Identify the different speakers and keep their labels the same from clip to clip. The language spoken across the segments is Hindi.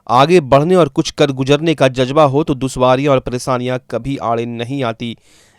Speaker 1: आगे बढ़ने और कुछ कर गुजरने का जज्बा हो तो दुश्वारियां और परेशानियां कभी आड़े नहीं आती।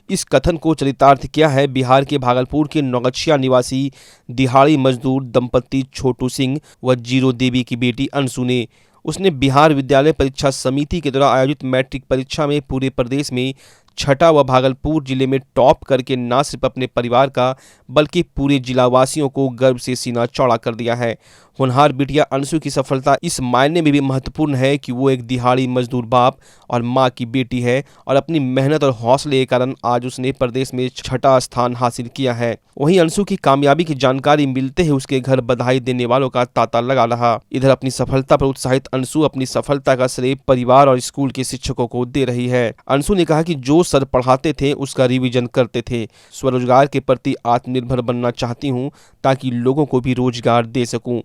Speaker 1: इस कथन को चरितार्थ किया है बिहार के भागलपुर के नौगछिया निवासी दिहाड़ी मजदूर दंपति छोटू सिंह व जीरो देवी की बेटी अंशु ने। उसने बिहार विद्यालय परीक्षा समिति के द्वारा आयोजित मैट्रिक परीक्षा में पूरे प्रदेश में छठा व भागलपुर जिले में टॉप करके न सिर्फ अपने परिवार का बल्कि पूरे जिलावासियों को गर्व से सीना चौड़ा कर दिया है। होनहार बिटिया अंशु की सफलता इस मायने में भी महत्वपूर्ण है कि वो एक दिहाड़ी मजदूर बाप और मां की बेटी है और अपनी मेहनत और हौसले के कारण आज उसने प्रदेश में छठा स्थान हासिल किया है। वहीं अंशु की कामयाबी की जानकारी मिलते ही उसके घर बधाई देने वालों का तांता लगा रहा। इधर अपनी सफलता पर उत्साहित अंशु अपनी सफलता का श्रेय परिवार और स्कूल के शिक्षकों को दे रही है। अंशु ने कहा कि जो सर पढ़ाते थे उसका रिवीजन करते थे। स्वरोजगार के प्रति आत्मनिर्भर बनना चाहती हूँ ताकि लोगों को भी रोजगार दे सकूं।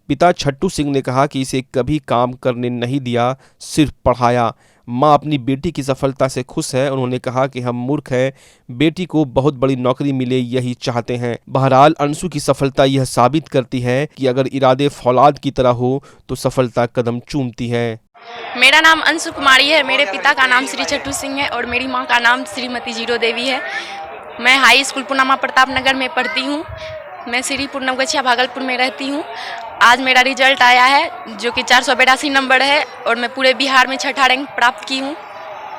Speaker 1: पिता छट्टू सिंह ने कहा कि इसे कभी काम करने नहीं दिया, सिर्फ पढ़ाया। मां अपनी बेटी की सफलता से खुश है। उन्होंने कहा कि हम मूर्ख हैं, बेटी को बहुत बड़ी नौकरी मिले यही चाहते हैं। बहरहाल अंशु की सफलता यह साबित करती है कि अगर इरादे फौलाद की तरह हो तो सफलता कदम चूमती है।
Speaker 2: मेरा नाम अंशु कुमारी है। मेरे पिता का नाम श्री छट्टू सिंह है और मेरी मां का नाम श्रीमती जीरो देवी है। मैं हाई स्कूल पुनामा प्रताप नगर में पढ़ती हूँ। मैं श्रीपुर नवगछिया भागलपुर में रहती हूँ। आज मेरा रिजल्ट आया है जो कि 482 नंबर है और मैं पूरे बिहार में छठा रैंक प्राप्त की हूँ।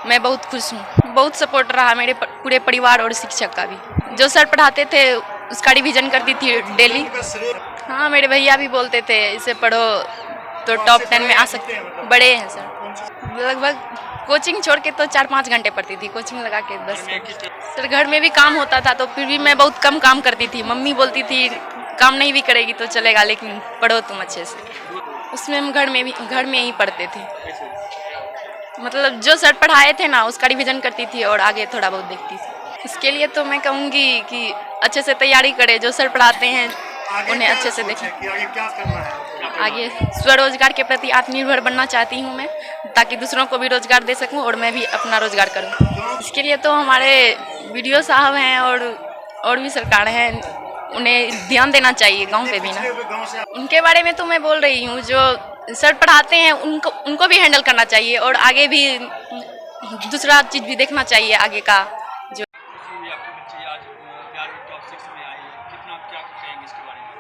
Speaker 2: मैं बहुत खुश हूँ। बहुत सपोर्ट रहा मेरे पूरे परिवार और शिक्षक का भी। जो सर पढ़ाते थे उसका रिवीजन करती थी डेली। हाँ, मेरे भैया भी बोलते थे इसे पढ़ो तो टॉप 10 में आ सकते। बड़े हैं सर। लगभग कोचिंग छोड़ के तो 4-5 घंटे पढ़ती थी, कोचिंग लगा के बस। सर घर में भी काम होता था तो फिर भी मैं बहुत कम काम करती थी। मम्मी बोलती थी काम नहीं भी करेगी तो चलेगा लेकिन पढ़ो तुम अच्छे से। उसमें हम घर में ही पढ़ते थे। मतलब जो सर पढ़ाए थे ना उसका रिवीजन करती थी और आगे थोड़ा बहुत देखती थी। इसके लिए तो मैं कहूँगी कि अच्छे से तैयारी करें। जो सर पढ़ाते हैं उन्हें अच्छे से देखें। आगे स्वरोजगार के प्रति आत्मनिर्भर बनना चाहती हूँ मैं, ताकि दूसरों को भी रोजगार दे सकूँ और मैं भी अपना रोजगार करूँ। इसके लिए तो हमारे वीडियो साहब हैं और भी सरकार हैं, उन्हें ध्यान देना चाहिए गांव पे भी ना। उनके बारे में तो मैं बोल रही हूँ, जो सर पढ़ाते हैं उनको भी हैंडल करना चाहिए और आगे भी दूसरा चीज़ भी देखना चाहिए आगे का।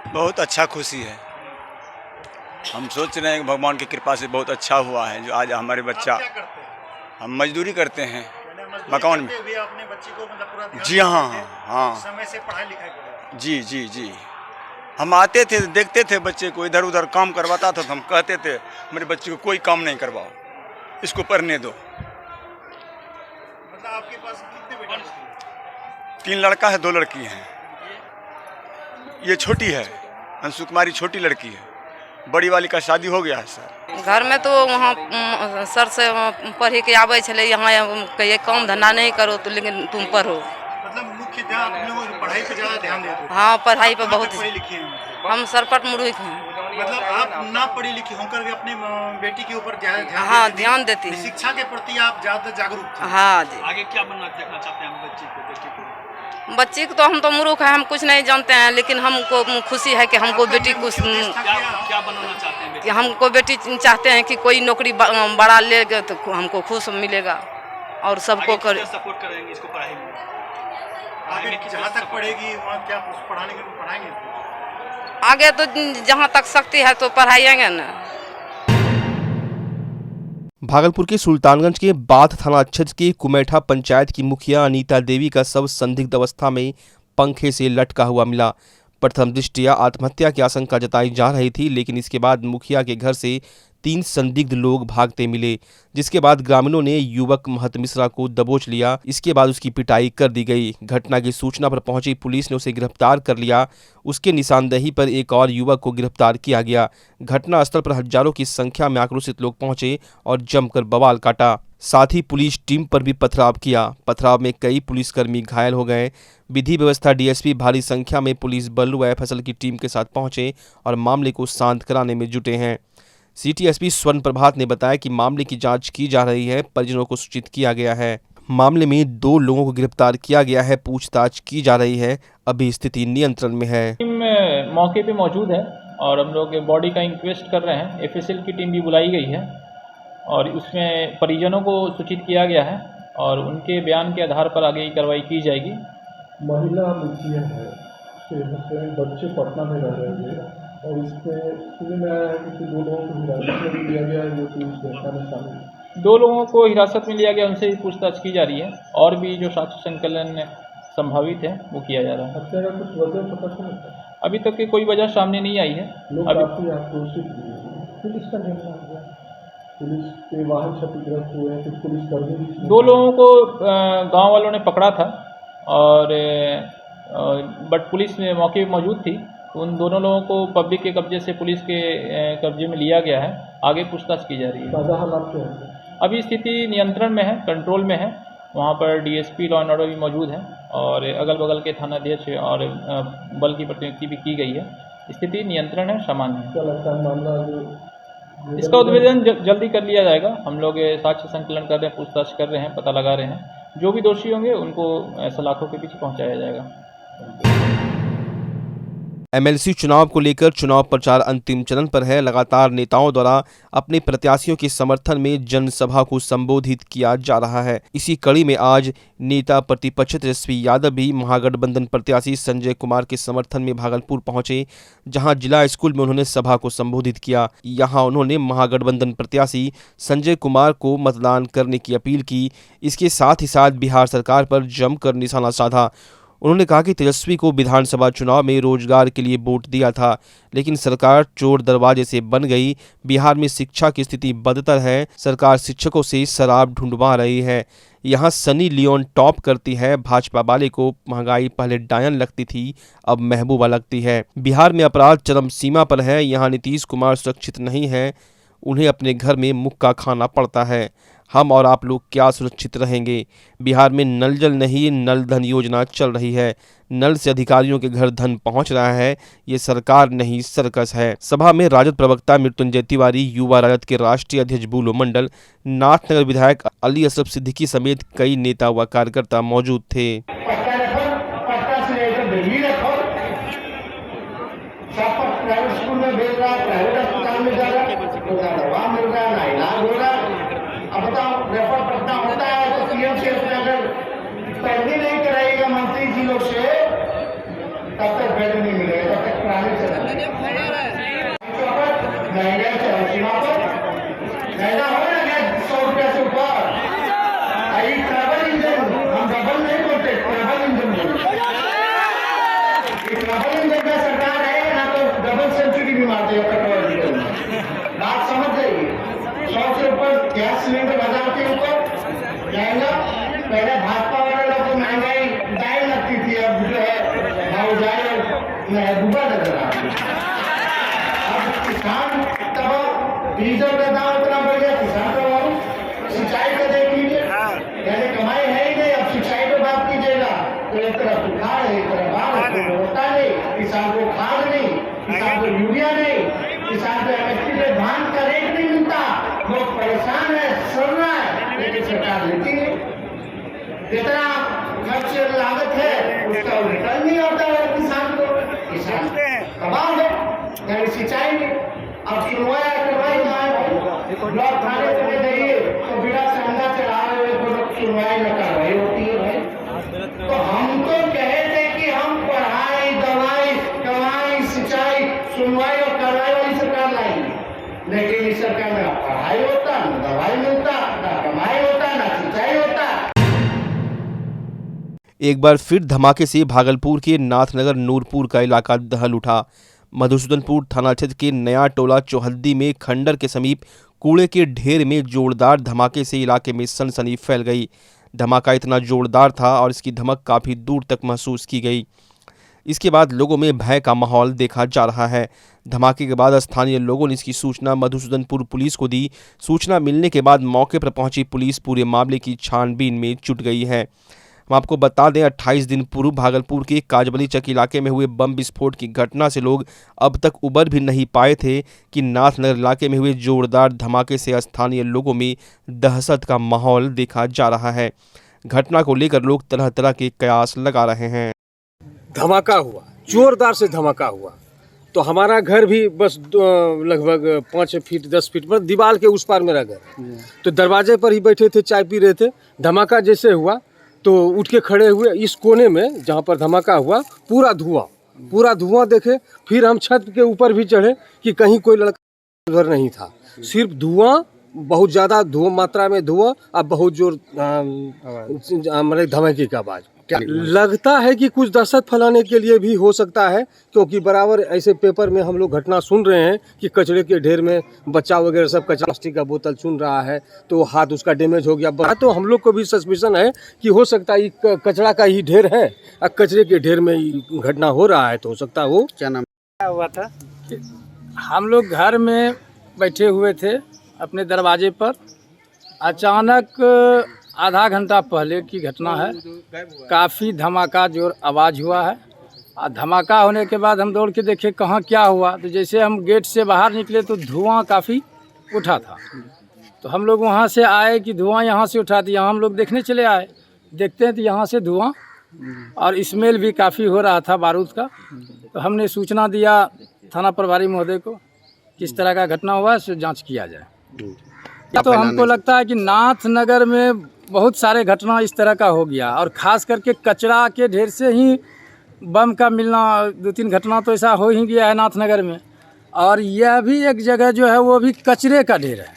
Speaker 3: बहुत अच्छा खुशी है। हम सोच रहे हैं कि भगवान की कृपा से बहुत अच्छा हुआ है जो आज हमारे बच्चा। हम मजदूरी करते हैं मकान में।
Speaker 4: अपने बच्चे को मतलब पूरा
Speaker 3: जी हाँ
Speaker 4: समय से पढ़ाई लिखाई
Speaker 3: जी। हम आते थे देखते थे बच्चे को इधर उधर काम करवाता था तो हम कहते थे मेरे बच्चे को कोई काम नहीं करवाओ, इसको पढ़ने दो।
Speaker 4: मतलब आपके पास कितने बेटे?
Speaker 3: 3 लड़का है, 2 लड़की हैं। ये छोटी है, अंशु कुमारी छोटी लड़की है। बड़ी वाली का शादी हो गया है सर।
Speaker 5: घर में तो वहाँ सर से पढ़े के आवे चले, यहाँ कहिए काम धंधा नहीं करो तो लेकिन तुम पढ़ो।
Speaker 4: मतलब मुख्य ध्यान आप लोगों पढ़ाई पे ज़्यादा ध्यान देते हो?
Speaker 5: हाँ, पढ़ाई पे बहुत।
Speaker 4: पढ़ी लिखी हैं?
Speaker 5: हम सरपट मुर्ख हैं।
Speaker 4: मतलब आप ना पढ़ी लिखी होकर भी अपनी बेटी के ऊपर
Speaker 5: ध्यान देती है।
Speaker 4: शिक्षा के प्रति आप ज़्यादा जागरूक थे।
Speaker 5: हाँ जी।
Speaker 4: आगे क्या बनना देखना चाहते हैं बच्ची को?
Speaker 5: बच्ची को तो हम तो मूर्ख है, हम कुछ नहीं जानते हैं, लेकिन हमको खुशी है कि हमको बेटी कुछ
Speaker 4: क्या बनाना चाहते हैं?
Speaker 5: कि हमको बेटी चाहते हैं कि कोई नौकरी बड़ा लेगा तो हमको खुश मिलेगा और सबको
Speaker 4: सपोर्ट करेंगे इसको पढ़ाई में। आगे जहाँ तक पढ़ेगी वहाँ क्या पढ़ाएंगे?
Speaker 5: आगे तो जहाँ तक शक्ति है तो पढ़ाएंगे ना।
Speaker 1: भागलपुर के सुल्तानगंज के बाथ थाना क्षेत्र के कुमेठा पंचायत की मुखिया अनीता देवी का शव संदिग्ध अवस्था में पंखे से लटका हुआ मिला। प्रथम दृष्टया आत्महत्या की आशंका जताई जा रही थी, लेकिन इसके बाद मुखिया के घर से 3 संदिग्ध लोग भागते मिले, जिसके बाद ग्रामीणों ने युवक महत मिश्रा को दबोच लिया। इसके बाद उसकी पिटाई कर दी गई। घटना की सूचना पर पहुंची पुलिस ने उसे गिरफ्तार कर लिया। उसके निशानदेही पर एक और युवक को गिरफ्तार किया गया। घटनास्थल पर हजारों की संख्या में आक्रोशित लोग पहुंचे और जमकर बवाल काटा। साथ ही पुलिस टीम पर भी पथराव किया। पथराव में कई पुलिसकर्मी घायल हो गए। विधि व्यवस्था डीएसपी भारी संख्या में पुलिस बल व एफएसएल की टीम के साथ पहुंचे और मामले को शांत कराने में जुटे हैं। सिटी एसपी स्वर्ण प्रभात ने बताया कि मामले की जांच की जा रही है, परिजनों को सूचित किया गया है। मामले में 2 लोगों को गिरफ्तार किया गया है, पूछताछ की जा रही है। अभी स्थिति नियंत्रण में है।
Speaker 6: टीम मौके पे मौजूद है और हम लोग बॉडी का इंक्वेस्ट कर रहे हैं। एफएसएल की टीम भी बुलाई गई है और उसमें परिजनों को सूचित किया गया है और उनके बयान के आधार पर आगे की कार्रवाई की जाएगी।
Speaker 7: महिला मुखिया है, बच्चे पटना में रह रहे थे और इसमें सुनने में आया है कि 2 लोगों को हिरासत में लिया गया है जो कि इस घटना में शामिल है।
Speaker 6: 2 लोगों को हिरासत में लिया गया, उनसे भी पूछताछ की जा रही है और भी जो साक्ष्य संकलन संभावित है वो किया जा रहा है।
Speaker 7: हत्या का कुछ वजह पता चला है?
Speaker 6: अभी तक की कोई वजह सामने नहीं आई है।
Speaker 7: लोग
Speaker 6: अभी
Speaker 7: काफ़ी आक्रोशित हुए हैं। पुलिस का निर्णय हुआ, पुलिस के वाहन क्षतिग्रस्त हुए हैं, कुछ पुलिसकर्मी भी
Speaker 6: 2 लोगों को गांव वालों ने पकड़ा था और बट पुलिस में मौके पर मौजूद थी। उन दोनों लोगों को पब्लिक के कब्जे से पुलिस के कब्जे में लिया गया है, आगे पूछताछ की जा रही है।
Speaker 7: ताज़ा हालात क्या है?
Speaker 6: अभी स्थिति नियंत्रण में है, कंट्रोल में है। वहाँ पर डीएसपी लॉ एंड ऑर्डर भी मौजूद है और अगल बगल के थानाध्यक्ष और बल की प्रतिनियुक्ति भी की गई है। स्थिति नियंत्रण है, सामान्य है।
Speaker 7: क्या लगता है मामला जो
Speaker 6: इसका उद्भेदन जल्दी कर लिया जाएगा। हम लोग साक्ष्य संकलन कर रहे हैं, पूछताछ कर रहे हैं, पता लगा रहे हैं। जो भी दोषी होंगे उनको सलाखों के पीछे पहुँचाया जाएगा।
Speaker 1: एमएलसी चुनाव को लेकर चुनाव प्रचार अंतिम चरण पर है। लगातार नेताओं द्वारा अपने प्रत्याशियों के समर्थन में जनसभा को संबोधित किया जा रहा है। इसी कड़ी में आज नेता प्रतिपक्ष तेजस्वी यादव भी महागठबंधन प्रत्याशी संजय कुमार के समर्थन में भागलपुर पहुंचे, जहां जिला स्कूल में उन्होंने सभा को संबोधित किया। यहां उन्होंने महागठबंधन प्रत्याशी संजय कुमार को मतदान करने की अपील की। इसके साथ ही साथ बिहार सरकार पर जमकर निशाना साधा। उन्होंने कहा कि तेजस्वी को विधानसभा चुनाव में रोजगार के लिए वोट दिया था, लेकिन सरकार चोर दरवाजे से बन गई। बिहार में शिक्षा की स्थिति बदतर है, सरकार शिक्षकों से शराब ढूंढवा रही है। यहाँ सनी लियोन टॉप करती है। भाजपा वाले को महंगाई पहले डायन लगती थी, अब महबूबा लगती है। बिहार में अपराध चरम सीमा पर है। यहाँ नीतीश कुमार सुरक्षित नहीं है, उन्हें अपने घर में मुक्का खाना पड़ता है। हम और आप लोग क्या सुरक्षित रहेंगे? बिहार में नल जल नहीं, नल धन योजना चल रही है। नल से अधिकारियों के घर धन पहुंच रहा है। ये सरकार नहीं, सर्कस है। सभा में राजद प्रवक्ता मृत्युंजय तिवारी, युवा राजद के राष्ट्रीय अध्यक्ष बुलो मंडल, नाथनगर विधायक अली असरफ सिद्दीकी समेत कई नेता व कार्यकर्ता मौजूद थे।
Speaker 8: अब बताओ, रेफर पटना होता है तो सीएम से अगर पैरवी नहीं कराएगा मंत्री जी लोग से, तब तक बेड नहीं मिलेगा, तब तक पुराने महंगाई चरम सीमा पर महंगा हो ना 100 रुपया से ऊपर। ट्रैवल इंजन, हम डबल नहीं बोलते, ट्रैवल इंजन बोलते। ट्रैवल इंजन का सरकार है ना, तो डबल सेंचुरी भी मारते हैं पेट्रोल डीजल में। बात समझ जाइए। 100 से ऊपर गैस सिलेंडर बाजार के ऊपर महंगा। पहले भाजपा वाले लोग तो महंगाई डायन लगती थी, अब जो है भावजाई महबूबा नजर आ रही है। अब किसान तब डीजल का दाम इतना बढ़ गया, किसान का भाव। सिंचाई का देख लीजिए, पहले कमाई है ही नहीं, अब सिंचाई पे बात कीजिएगा तो एक तरफ सुखाड़ है, एक तरफ बाढ़ है, होता नहीं। किसान को खाद नहीं, किसान को यूरिया नहीं, किसान को एमएसपी पे धान का रेट नहीं मिलता। लोग परेशान है, सड़ रहा है, लेकिन सरकार लेती है। जितना खर्च लागत है उसका रिटर्न नहीं होता है किसान को। किसान तबाह है, यानी सिंचाई में। अब सुनवाई करवाई कहाँ है? ब्लॉक थाने चले जाइए तो बिना संगा चला रहे तो सुनवाई न कार्रवाई होती है भाई। तो हम तो कहे थे कि हम पढ़ाई, दवाई, कमाई, सिंचाई, सुनवाई और कार्रवाई वाली सरकार लाएंगे, लेकिन इस सरकार में पढ़ाई होता, न दवाई मिलता, न कमाई होता, न सिंचाई होता।
Speaker 1: एक बार फिर धमाके से भागलपुर के नाथनगर नूरपुर का इलाका दहल उठा। मधुसूदनपुर थाना क्षेत्र के नया टोला चौहद्दी में खंडर के समीप कूड़े के ढेर में जोरदार धमाके से इलाके में सनसनी फैल गई। धमाका इतना जोरदार था और इसकी धमक काफ़ी दूर तक महसूस की गई। इसके बाद लोगों में भय का माहौल देखा जा रहा है। धमाके के बाद स्थानीय लोगों ने इसकी सूचना मधुसूदनपुर पुलिस को दी। सूचना मिलने के बाद मौके पर पहुंची पुलिस पूरे मामले की छानबीन में जुट गई है। हम आपको बता दें, 28 दिन पूर्व भागलपुर के काजबली चक इलाके में हुए बम विस्फोट की घटना से लोग अब तक उबर भी नहीं पाए थे कि नाथनगर इलाके में हुए जोरदार धमाके से स्थानीय लोगों में दहशत का माहौल देखा जा रहा है। घटना को लेकर लोग तरह तरह के कयास लगा रहे हैं।
Speaker 9: धमाका हुआ, जोरदार से धमाका हुआ। तो हमारा घर भी बस लगभग 5 फीट 10 फीट पर दीवार के उस पार मेरा घर। तो दरवाजे पर ही बैठे थे, चाय पी रहे थे। धमाका जैसे हुआ तो उठ के खड़े हुए, इस कोने में जहाँ पर धमाका हुआ पूरा धुआं देखे। फिर हम छत के ऊपर भी चढ़े कि कहीं कोई लड़का उधर नहीं था, सिर्फ धुआं, बहुत ज़्यादा धुआं, मात्रा में धुआं और बहुत जोर मतलब धमाके की आवाज़। लगता है कि कुछ दहशत फैलाने के लिए भी हो सकता है, क्योंकि बराबर ऐसे पेपर में हम लोग घटना सुन रहे हैं कि कचरे के ढेर में बच्चा वगैरह सब कचरा, प्लास्टिक का बोतल चुन रहा है तो हाथ उसका डैमेज हो गया। तो हम लोग को भी सस्पिशन है कि हो सकता है ये कचरा का ही ढेर है और कचरे के ढेर में घटना हो रहा है, तो हो सकता है वो।
Speaker 10: क्या नाम
Speaker 11: हुआ था? हम लोग घर में बैठे हुए थे अपने दरवाजे पर, अचानक आधा घंटा पहले की घटना है, काफ़ी धमाका जोर आवाज़ हुआ है। और धमाका होने के बाद हम दौड़ के देखे कहाँ क्या हुआ, तो जैसे हम गेट से बाहर निकले तो धुआं काफ़ी उठा था। तो हम लोग वहाँ से आए कि धुआं यहाँ से उठा, तो यहाँ हम लोग देखने चले आए। देखते हैं तो यहाँ से धुआं और स्मेल भी काफ़ी हो रहा था बारूद का। तो हमने सूचना दिया थाना प्रभारी महोदय को, किस तरह का घटना हुआ है सो जाँच किया जाए। तो हमको लगता है कि नाथनगर में बहुत सारे घटना इस तरह का हो गया, और ख़ास करके कचरा के ढेर से ही बम का मिलना, 2-3 घटना तो ऐसा हो ही गया है नाथनगर में। और यह भी एक जगह जो है वो भी कचरे का ढेर है।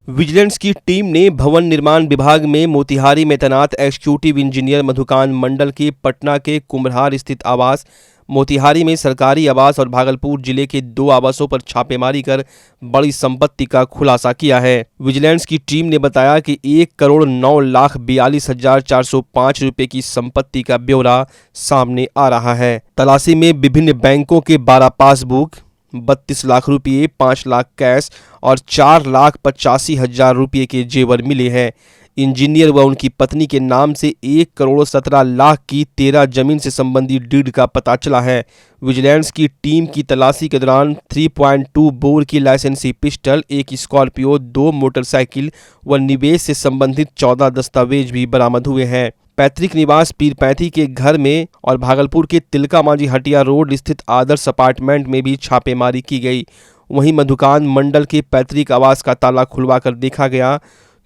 Speaker 1: विजिलेंस की टीम ने भवन निर्माण विभाग में मोतिहारी में तैनात एग्जीक्यूटिव इंजीनियर मधुकांत मंडल के पटना के कुम्हरार स्थित आवास, मोतिहारी में सरकारी आवास और भागलपुर जिले के 2 आवासों पर छापेमारी कर बड़ी संपत्ति का खुलासा किया है। विजिलेंस की टीम ने बताया कि 1,09,42,405 रुपए की संपत्ति का ब्यौरा सामने आ रहा है। तलाशी में विभिन्न बैंकों के 12 पासबुक, 32 लाख रुपये, 5 लाख कैश और 4,85,000 रुपये के जेवर मिले हैं। इंजीनियर व उनकी पत्नी के नाम से 1,17,00,000 की 13 जमीन से संबंधित डीड का पता चला है। विजिलेंस की टीम की तलाशी के दौरान 3.2 बोर की लाइसेंसी पिस्टल, 1 स्कॉर्पियो, 2 मोटरसाइकिल व निवेश से संबंधित 14 दस्तावेज भी बरामद हुए हैं। पैतृक निवास पीरपैंती के घर में और भागलपुर के तिलका मांझी हटिया रोड स्थित आदर्श अपार्टमेंट में भी छापेमारी की गई। वहीं मधुकांत मंडल के पैतृक आवास का ताला खुलवाकर देखा गया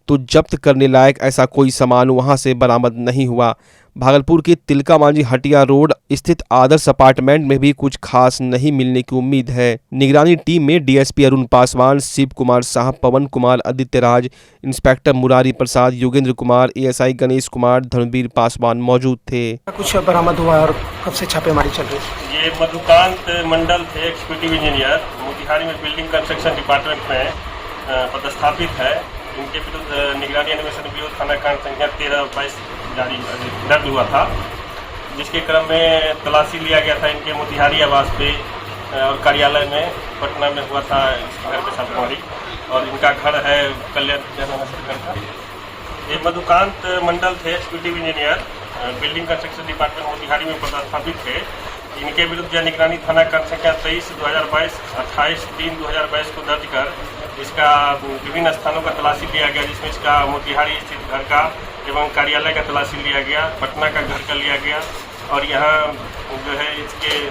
Speaker 1: तो जब्त करने लायक ऐसा कोई सामान वहां से बरामद नहीं हुआ। भागलपुर के तिलका मांझी हटिया रोड स्थित आदर्श अपार्टमेंट में भी कुछ खास नहीं मिलने की उम्मीद है। निगरानी टीम में डीएसपी अरुण पासवान, शिव कुमार साहब, पवन कुमार, आदित्य राज, इंस्पेक्टर मुरारी प्रसाद, योगेंद्र कुमार, एएसआई गणेश कुमार, धर्मवीर पासवान मौजूद थे।
Speaker 12: कुछ बरामद हुआ और कब से छापेमारी चल रही है?
Speaker 13: ये मधुकांत मंडल थे, एग्जीक्यूटिव इंजीनियर, मोतिहारी में बिल्डिंग कंस्ट्रक्शन डिपार्टमेंट में पदस्थापित है। इनके विरुद्ध निगरानी अन्वेषण ब्यूरो थाना कांड संख्या 13/22 जारी दर्ज हुआ था, जिसके क्रम में तलाशी लिया गया था इनके मोतिहारी आवास पे और कार्यालय में पटना में हुआ था इसके घर पे छापेमारी। और इनका घर है कल्याण सर्कल का। ये मधुकांत मंडल थे, executive engineer, building construction department Motihari में पदस्थापित थे। इनके विरुद्ध निगरानी थाना कांड संख्या 23/2022, 28/3/2022 को दर्ज कर इसका विभिन्न स्थानों का तलाशी लिया गया, जिसमें इसका मोतिहारी स्थित घर का एवं कार्यालय का तलाशी लिया गया, पटना का घर का लिया गया और यहाँ जो है इसके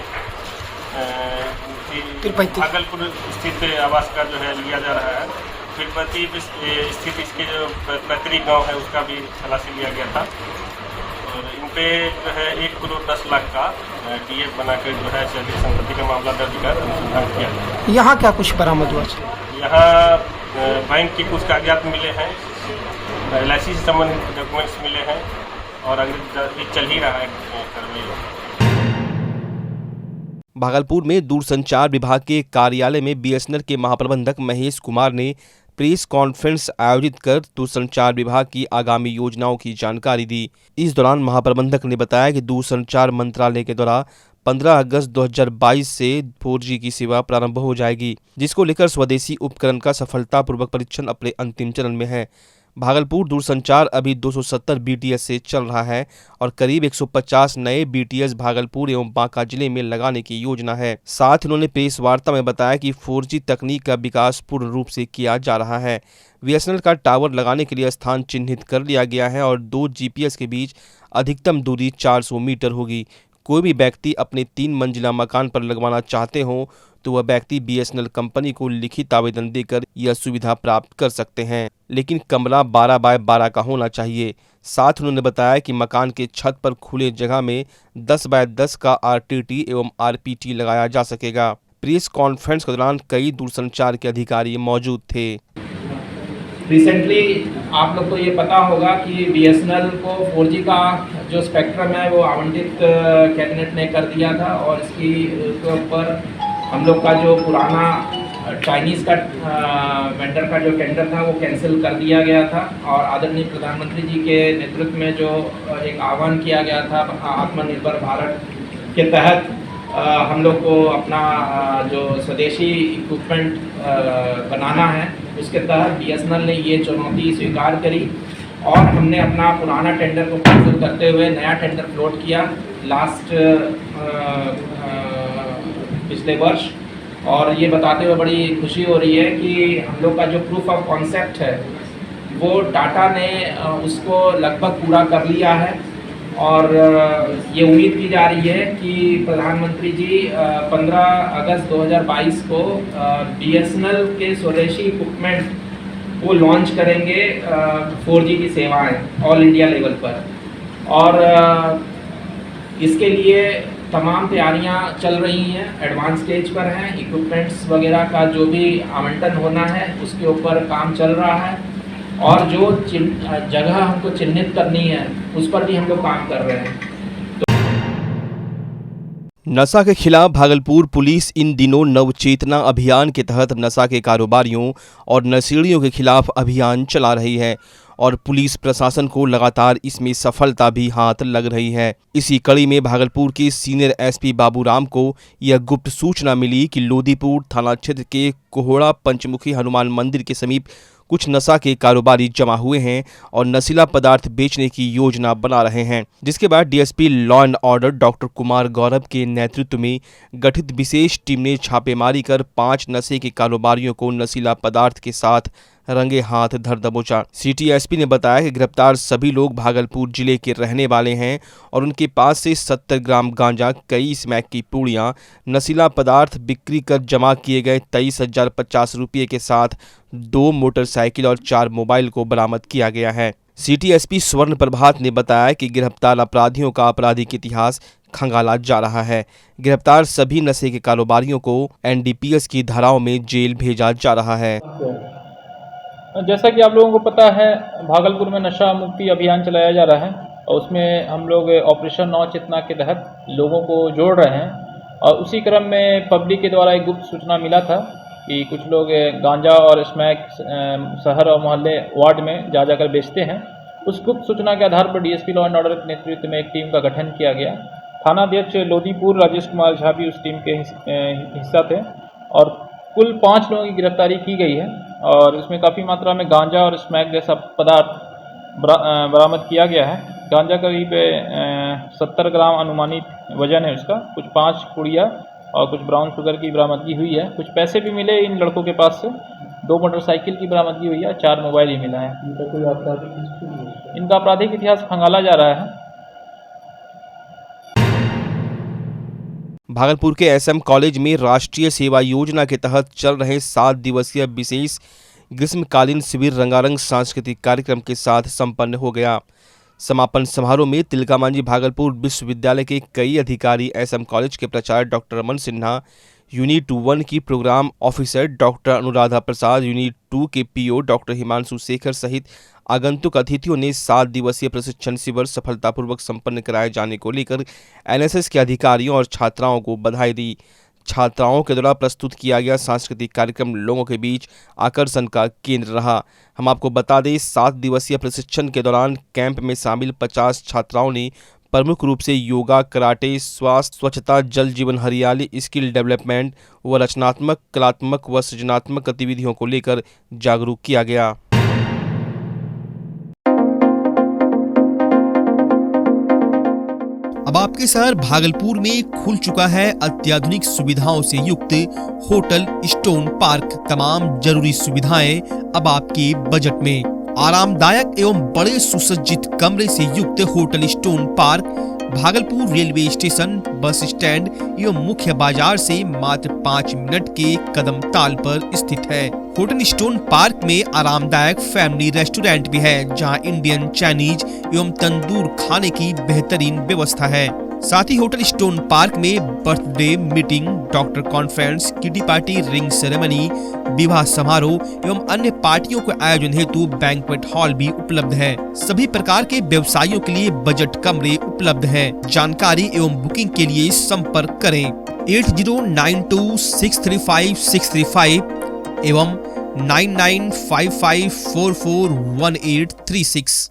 Speaker 13: भागलपुर स्थित आवास का जो है लिया जा रहा है। तिरुपति स्थित इसके जो पैतृक गाँव है उसका भी तलाशी लिया गया था। और इन पे जो है 1,10,00,000 का DF बनाकर जो है संपत्ति का मामला दर्ज कर अनुसंधान किया गया।
Speaker 12: यहाँ क्या कुछ बरामद हुआ?
Speaker 13: यहाँ बैंक के कुछ कागजात मिले हैं, LIC से संबंधित डॉक्यूमेंट्स मिले हैं और अग्रिम चल ही रहा है कार्रवाई।
Speaker 1: भागलपुर में दूरसंचार विभाग के कार्यालय में BSNL के महाप्रबंधक महेश कुमार ने प्रेस कॉन्फ्रेंस आयोजित कर दूरसंचार विभाग की आगामी योजनाओं की जानकारी दी। इस दौरान महाप्रबंधक ने बताया कि दूरसंचार मंत्रालय के द्वारा 15 अगस्त 2022 से 4G की सेवा प्रारंभ हो जाएगी, जिसको लेकर स्वदेशी उपकरण का सफलतापूर्वक परीक्षण अपने अंतिम चरण में है। भागलपुर दूरसंचार अभी 270 BTS से चल रहा है और करीब 150 नए BTS भागलपुर एवं बांका जिले में लगाने की योजना है। साथ ही उन्होंने प्रेस वार्ता में बताया कि 4G तकनीक का विकास पूर्ण रूप से किया जा रहा है। BSNL का टावर लगाने के लिए स्थान चिन्हित कर लिया गया है और 2 GPS के बीच अधिकतम दूरी 400 मीटर होगी। कोई भी व्यक्ति अपने 3 मंजिला मकान पर लगवाना चाहते हो तो वह व्यक्ति BSNL कंपनी को लिखित आवेदन देकर यह सुविधा प्राप्त कर सकते हैं, लेकिन कमरा 12 बाय 12 का होना चाहिए। साथ उन्होंने बताया कि मकान के छत पर खुले जगह में 10 बाय 10 का RTT एवं RPT लगाया जा सकेगा। प्रेस कॉन्फ्रेंस के दौरान कई दूरसंचार के अधिकारी मौजूद थे।
Speaker 6: रिसेंटली आप लोग को ये पता होगा कि BSNL को 4G का जो स्पेक्ट्रम है वो आवंटित कैबिनेट ने कर दिया था और इसके ऊपर हम लोग का जो पुराना चाइनीज़ का वेंडर का जो टेंडर था वो कैंसिल कर दिया गया था और आदरणीय प्रधानमंत्री जी के नेतृत्व में जो एक आह्वान किया गया था आत्मनिर्भर भारत के तहत हम लोग को अपना जो स्वदेशी इक्विपमेंट बनाना है, उसके तहत BSNL ने ये चुनौती स्वीकार करी और हमने अपना पुराना टेंडर को कैंसिल करते हुए नया टेंडर फ्लोट किया लास्ट पिछले वर्ष। और ये बताते हुए बड़ी खुशी हो रही है कि हम लोग का जो प्रूफ ऑफ कॉन्सेप्ट है वो टाटा ने उसको लगभग पूरा कर लिया है और ये उम्मीद की जा रही है कि प्रधानमंत्री जी 15 अगस्त 2022 को BSNL के स्वदेशी इक्विपमेंट को लॉन्च करेंगे 4G की सेवाएं ऑल इंडिया लेवल पर और इसके लिए तमाम तैयारियां चल रही हैं, एडवांस स्टेज पर हैं। इक्विपमेंट्स वगैरह का जो भी आवंटन होना है उसके ऊपर काम चल रहा है और जो जगह हमको चिन्हित करनी है उस पर भी हम लोग काम कर रहे हैं।
Speaker 1: नशा के खिलाफ भागलपुर पुलिस इन दिनों नवचेतना अभियान के तहत नशा के कारोबारियों और नशेड़ियों के खिलाफ अभियान चला रही है और पुलिस प्रशासन को लगातार इसमें सफलता भी हाथ लग रही है। इसी कड़ी में भागलपुर के सीनियर SP बाबूराम को यह गुप्त सूचना मिली कि लोदीपुर थाना क्षेत्र के कोहड़ा पंचमुखी हनुमान मंदिर के समीप कुछ नशा के कारोबारी जमा हुए हैं और नशीला पदार्थ बेचने की योजना बना रहे हैं, जिसके बाद DSP law and order doctor Kumar Gaurav के नेतृत्व में गठित विशेष टीम ने छापेमारी कर 5 नशे के कारोबारियों को नशीला पदार्थ के साथ रंगे हाथ धर दबोचा। सिटी SP ने बताया कि गिरफ्तार सभी लोग भागलपुर जिले के रहने वाले हैं और उनके पास से 70 ग्राम गांजा, कई स्मैक की पूड़ियां, नशीला पदार्थ बिक्री कर जमा किए गए 23,050 रुपये के साथ 2 मोटरसाइकिल और 4 मोबाइल को बरामद किया गया है। सिटी SP स्वर्ण प्रभात ने बताया कि गिरफ्तार अपराधियों का आपराधिक इतिहास खंगाला जा रहा है। गिरफ्तार सभी नशे के कारोबारियों को NDPS की धाराओं में जेल भेजा जा रहा है।
Speaker 6: जैसा कि आप लोगों को पता है, भागलपुर में नशा मुक्ति अभियान चलाया जा रहा है और उसमें हम लोग ऑपरेशन नवचेतना के तहत लोगों को जोड़ रहे हैं और उसी क्रम में पब्लिक के द्वारा एक गुप्त सूचना मिला था कि कुछ लोग गांजा और स्मैक शहर और मोहल्ले वार्ड में जा जाकर बेचते हैं। उस गुप्त सूचना के आधार पर DSP लॉ एंड ऑर्डर के नेतृत्व में एक टीम का गठन किया गया। थाना अध्यक्ष लोदीपुर राजेश कुमार झा भी उस टीम के हिस्सा थे और कुल 5 लोगों की गिरफ्तारी की गई है और इसमें काफ़ी मात्रा में गांजा और स्मैक जैसा पदार्थ बरामद किया गया है। गांजा करीब 70 ग्राम अनुमानित वजन है उसका, कुछ 5 पुड़िया और कुछ ब्राउन शुगर की बरामदगी हुई है। कुछ पैसे भी मिले इन लड़कों के पास से, 2 मोटरसाइकिल की बरामदगी हुई है, 4 मोबाइल भी मिला है। इनका आपराधिक इतिहास खंगाला जा रहा है।
Speaker 1: भागलपुर के SM कॉलेज में राष्ट्रीय सेवा योजना के तहत चल रहे 7 दिवसीय विशेष ग्रीष्मकालीन शिविर रंगारंग सांस्कृतिक कार्यक्रम के साथ संपन्न हो गया। समापन समारोह में तिलकामांझी भागलपुर विश्वविद्यालय के कई अधिकारी, SM कॉलेज के प्राचार्य डॉक्टर रमन सिन्हा, यूनिट 1 की programme officer doctor Anuradha Prasad, unit 2 के PO डॉक्टर हिमांशु शेखर सहित आगंतुक अतिथियों ने 7 दिवसीय प्रशिक्षण शिविर सफलतापूर्वक संपन्न कराए जाने को लेकर NSS के अधिकारियों और छात्राओं को बधाई दी। छात्राओं के द्वारा प्रस्तुत किया गया सांस्कृतिक कार्यक्रम लोगों के बीच आकर्षण का केंद्र रहा। हम आपको बता दें, 7 दिवसीय प्रशिक्षण के दौरान कैंप में शामिल 50 छात्राओं ने प्रमुख रूप से योगा, कराटे, स्वास्थ्य, स्वच्छता, जल जीवन हरियाली, स्किल डेवलपमेंट व रचनात्मक, कलात्मक व सृजनात्मक गतिविधियों को लेकर जागरूक किया गया। अब आपके शहर भागलपुर में खुल चुका है अत्याधुनिक सुविधाओं से युक्त होटल स्टोन पार्क। तमाम जरूरी सुविधाएं अब आपके बजट में। आरामदायक एवं बड़े सुसज्जित कमरे से युक्त hotel stone park Bhagalpur railway station, bus stand एवं मुख्य बाजार से मात्र 5 मिनट के कदम ताल पर स्थित है। होटल स्टोन पार्क में आरामदायक फैमिली रेस्टोरेंट भी है, जहां इंडियन, चाइनीज एवं तंदूर खाने की बेहतरीन व्यवस्था है। साथ ही होटल स्टोन पार्क में birthday meeting, doctor conference, kitty party, ring ceremony, विवाह समारोह एवं अन्य पार्टियों के आयोजन हेतु बैंक्वेट हॉल भी उपलब्ध है। सभी प्रकार के व्यवसायियों के लिए बजट कमरे उपलब्ध है। जानकारी एवं बुकिंग के लिए संपर्क करें 8092635635 एवं 9955441836।